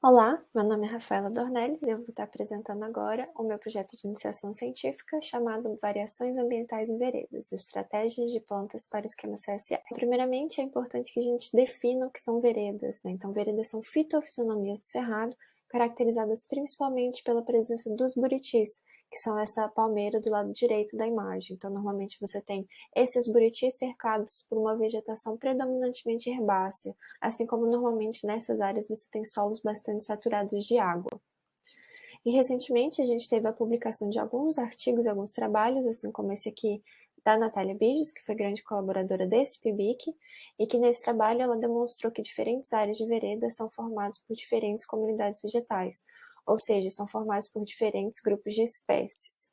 Olá, meu nome é Rafaela Dornelles e eu vou estar apresentando agora o meu projeto de iniciação científica chamado Variações Ambientais em Veredas, Estratégias de Plantas para o Esquema CSE. Primeiramente, é importante que a gente defina o que são veredas, né? Então, veredas são fitofisionomias do cerrado, caracterizadas principalmente pela presença dos buritis, que são essa palmeira do lado direito da imagem. Então, normalmente você tem esses buritis cercados por uma vegetação predominantemente herbácea, assim como normalmente nessas áreas você tem solos bastante saturados de água. E recentemente a gente teve a publicação de alguns artigos e alguns trabalhos, assim como esse aqui da Natália Bijos, que foi grande colaboradora desse PIBIC, e que nesse trabalho ela demonstrou que diferentes áreas de veredas são formadas por diferentes comunidades vegetais, ou seja, são formadas por diferentes grupos de espécies.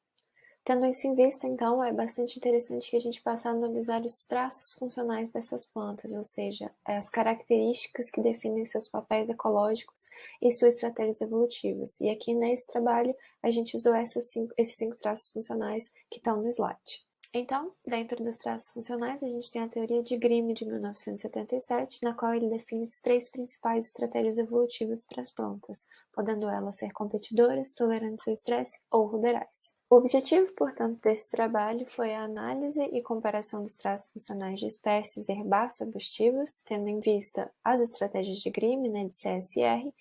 Tendo isso em vista, então, é bastante interessante que a gente passe a analisar os traços funcionais dessas plantas, ou seja, as características que definem seus papéis ecológicos e suas estratégias evolutivas. E aqui nesse trabalho, a gente usou esses cinco traços funcionais que estão no slide. Então, dentro dos traços funcionais, a gente tem a teoria de Grimm de 1977, na qual ele define as três principais estratégias evolutivas para as plantas, podendo elas ser competidoras, tolerantes ao estresse ou ruderais. O objetivo, portanto, desse trabalho foi a análise e comparação dos traços funcionais de espécies herbáceo-arbustivas, tendo em vista as estratégias de Grimm, de CSR,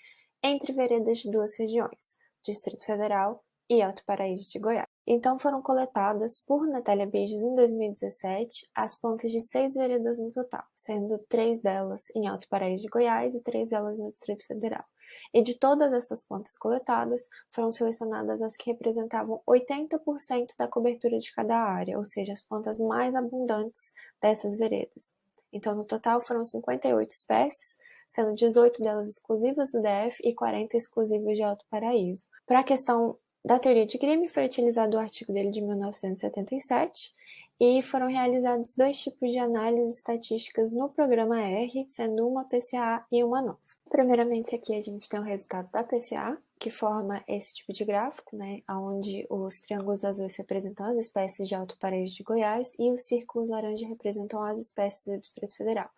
entre veredas de duas regiões, Distrito Federal e Alto Paraíso de Goiás. Então foram coletadas por Natália Bijos em 2017 as plantas de 6 veredas no total, sendo 3 delas em Alto Paraíso de Goiás e 3 delas no Distrito Federal. E de todas essas plantas coletadas, foram selecionadas as que representavam 80% da cobertura de cada área, ou seja, as plantas mais abundantes dessas veredas. Então, no total, foram 58 espécies, sendo 18 delas exclusivas do DF e 40 exclusivas de Alto Paraíso. Para a questão da teoria de Grimm, foi utilizado o artigo dele de 1977, e foram realizados dois tipos de análises estatísticas no programa R, sendo uma PCA e uma NOVA. Primeiramente, aqui a gente tem o resultado da PCA, que forma esse tipo de gráfico, onde os triângulos azuis representam as espécies de Alto Paraíso de Goiás e os círculos laranja representam as espécies do Distrito Federal.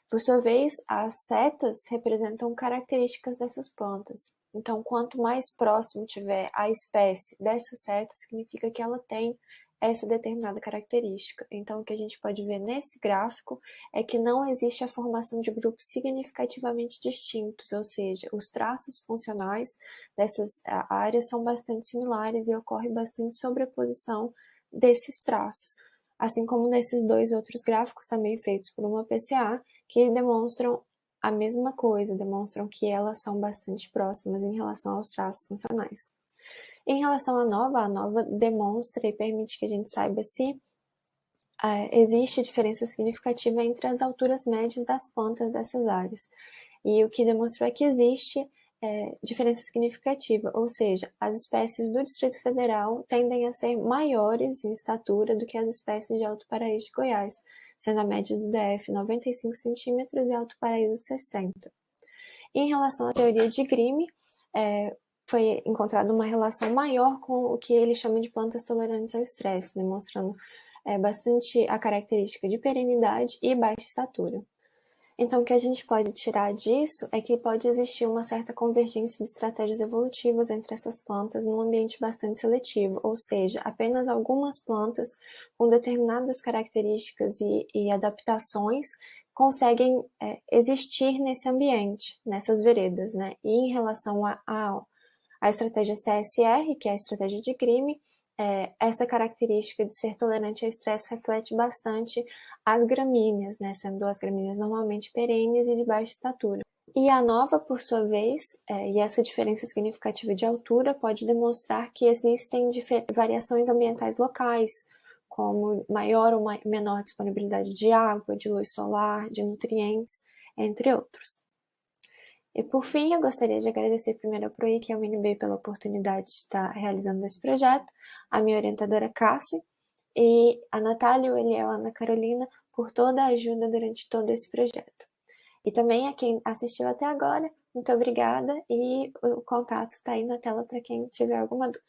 Por sua vez, as setas representam características dessas plantas. Então, quanto mais próximo tiver a espécie dessa seta, significa que ela tem essa determinada característica. Então, o que a gente pode ver nesse gráfico é que não existe a formação de grupos significativamente distintos, ou seja, os traços funcionais dessas áreas são bastante similares e ocorre bastante sobreposição desses traços. Assim como nesses dois outros gráficos, também feitos por uma PCA, que demonstram a mesma coisa, demonstram que elas são bastante próximas em relação aos traços funcionais. Em relação à NOVA, a NOVA demonstra e permite que a gente saiba se existe diferença significativa entre as alturas médias das plantas dessas áreas. E o que demonstrou é que existe diferença significativa, ou seja, as espécies do Distrito Federal tendem a ser maiores em estatura do que as espécies de Alto Paraíso de Goiás, sendo a média do DF 95 centímetros e Alto Paraíso 60. Em relação à teoria de Grimm, foi encontrada uma relação maior com o que ele chama de plantas tolerantes ao estresse, demonstrando bastante a característica de perenidade e baixa estatura. Então, o que a gente pode tirar disso é que pode existir uma certa convergência de estratégias evolutivas entre essas plantas num ambiente bastante seletivo, ou seja, apenas algumas plantas com determinadas características e adaptações conseguem existir nesse ambiente, nessas veredas, E em relação à estratégia CSR, que é a estratégia de Grimm, essa característica de ser tolerante ao estresse reflete bastante as gramíneas, sendo as gramíneas normalmente perenes e de baixa estatura. E a NOVA, por sua vez, e essa diferença significativa de altura pode demonstrar que existem variações ambientais locais, como maior ou menor disponibilidade de água, de luz solar, de nutrientes, entre outros. E por fim, eu gostaria de agradecer primeiro ao PROIC e ao UNB pela oportunidade de estar realizando esse projeto, a minha orientadora Cássia, e a Natália, o Eliel e a Ana Carolina por toda a ajuda durante todo esse projeto. E também a quem assistiu até agora, muito obrigada, e o contato está aí na tela para quem tiver alguma dúvida.